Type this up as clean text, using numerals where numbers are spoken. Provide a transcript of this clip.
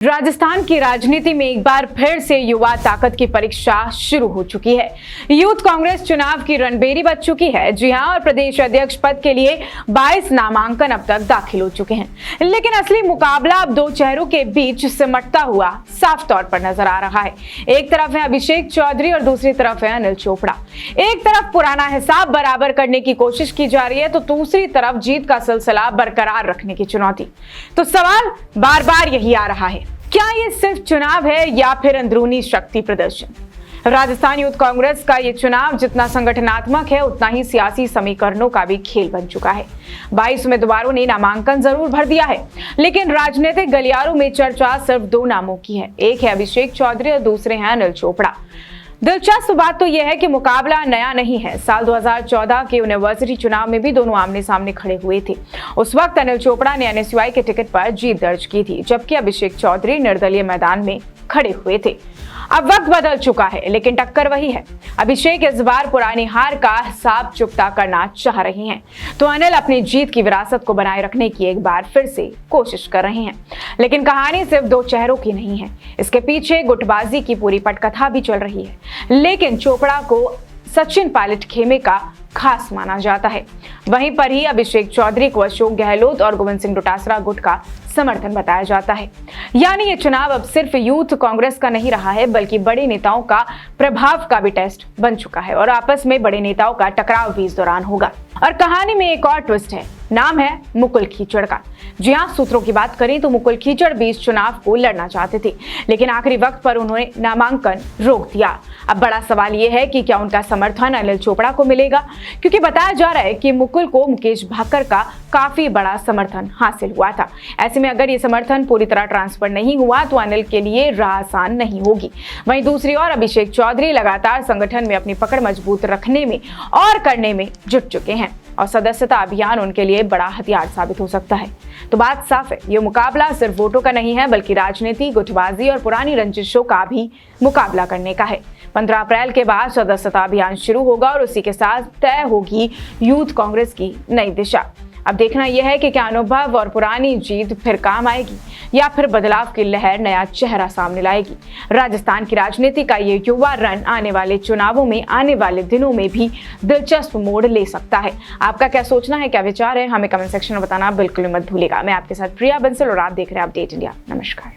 राजस्थान की राजनीति में एक बार फिर से युवा ताकत की परीक्षा शुरू हो चुकी है। यूथ कांग्रेस चुनाव की रणबेरी बज चुकी है। जी हां, और प्रदेश अध्यक्ष पद के लिए 22 नामांकन अब तक दाखिल हो चुके हैं। लेकिन असली मुकाबला अब दो चेहरों के बीच सिमटता हुआ साफ तौर पर नजर आ रहा है। एक तरफ है अभिषेक चौधरी और दूसरी तरफ है अनिल चोपड़ा। एक तरफ पुराना हिसाब बराबर करने की कोशिश की जा रही है तो दूसरी तरफ जीत का सिलसिला बरकरार रखने की चुनौती। तो सवाल बार बार यही आ रहा है, क्या ये सिर्फ चुनाव है या फिर अंदरूनी शक्ति प्रदर्शन? राजस्थान यूथ कांग्रेस का ये चुनाव जितना संगठनात्मक है उतना ही सियासी समीकरणों का भी खेल बन चुका है। 22 उम्मीदवारों ने नामांकन जरूर भर दिया है, लेकिन राजनीतिक गलियारों में चर्चा सिर्फ दो नामों की है। एक है अभिषेक चौधरी और दूसरे हैं अनिल चोपड़ा। दिलचस्प बात तो यह है कि मुकाबला नया नहीं है। साल 2014 के यूनिवर्सिटी चुनाव में भी दोनों आमने सामने खड़े हुए थे। उस वक्त अनिल चोपड़ा ने एनएसयूआई के टिकट पर जीत दर्ज की थी, जबकि अभिषेक चौधरी निर्दलीय मैदान में खड़े हुए थे। अब वक्त बदल चुका है, लेकिन टक्कर वही है। अभिषेक इस बार पुरानी हार का हिसाब चुकता करना चाह रहे हैं, तो अनिल अपनी जीत की विरासत को बनाए रखने की एक बार फिर से कोशिश कर रहे हैं। लेकिन कहानी सिर्फ दो चेहरों की नहीं है, इसके पीछे गुटबाजी की पूरी पटकथा भी चल रही है। लेकिन चोपड़ा को सचिन पायलट खेमे का खास माना जाता है। वहीं पर ही अभिषेक चौधरी को अशोक गहलोत और गोविंद सिंह डोटासरा गुट का समर्थन बताया जाता है। यानी ये चुनाव अब सिर्फ यूथ कांग्रेस का नहीं रहा है, बल्कि बड़े नेताओं का प्रभाव का भी टेस्ट बन चुका है और आपस में बड़े नेताओं का टकराव भी इस दौरान होगा। और कहानी में एक और ट्विस्ट है, नाम है मुकुल कीचड़ का। जी हां, सूत्रों की बात करें तो मुकुल कीचड़ भी इस चुनाव को लड़ना चाहते थे, लेकिन आखिरी वक्त पर उन्होंने नामांकन रोक दिया। अब बड़ा सवाल यह है कि क्या उनका समर्थन अनिल चोपड़ा को मिलेगा, क्योंकि बताया जा रहा है कि मुकुल को मुकेश भाकर का काफी बड़ा समर्थन हासिल हुआ था। ऐसे में अगर ये समर्थन पूरी तरह ट्रांसफर नहीं हुआ तो अनिल के लिए राह आसान नहीं होगी। वहीं दूसरी ओर अभिषेक चौधरी लगातार संगठन में अपनी पकड़ मजबूत रखने में और करने में जुट चुके हैं और सदस्यता अभियान उनके लिए बड़ा हथियार साबित हो सकता है। तो बात साफ है, ये मुकाबला सिर्फ वोटों का नहीं है, बल्कि राजनीति, गुटबाजी और पुरानी रंजिशों का भी मुकाबला करने का है। 15 अप्रैल के बाद सदस्यता अभियान शुरू होगा और उसी के साथ तय होगी यूथ कांग्रेस की नई दिशा। अब देखना यह है कि क्या अनुभव और पुरानी जीत फिर काम आएगी या फिर बदलाव की लहर नया चेहरा सामने लाएगी। राजस्थान की राजनीति का ये युवा रन आने वाले चुनावों में, आने वाले दिनों में भी दिलचस्प मोड़ ले सकता है। आपका क्या सोचना है, क्या विचार है, हमें कमेंट सेक्शन में बताना बिल्कुल मत भूलिएगा। मैं आपके साथ प्रिया बंसल और आप देख रहे हैं अपडेट इंडिया। नमस्कार।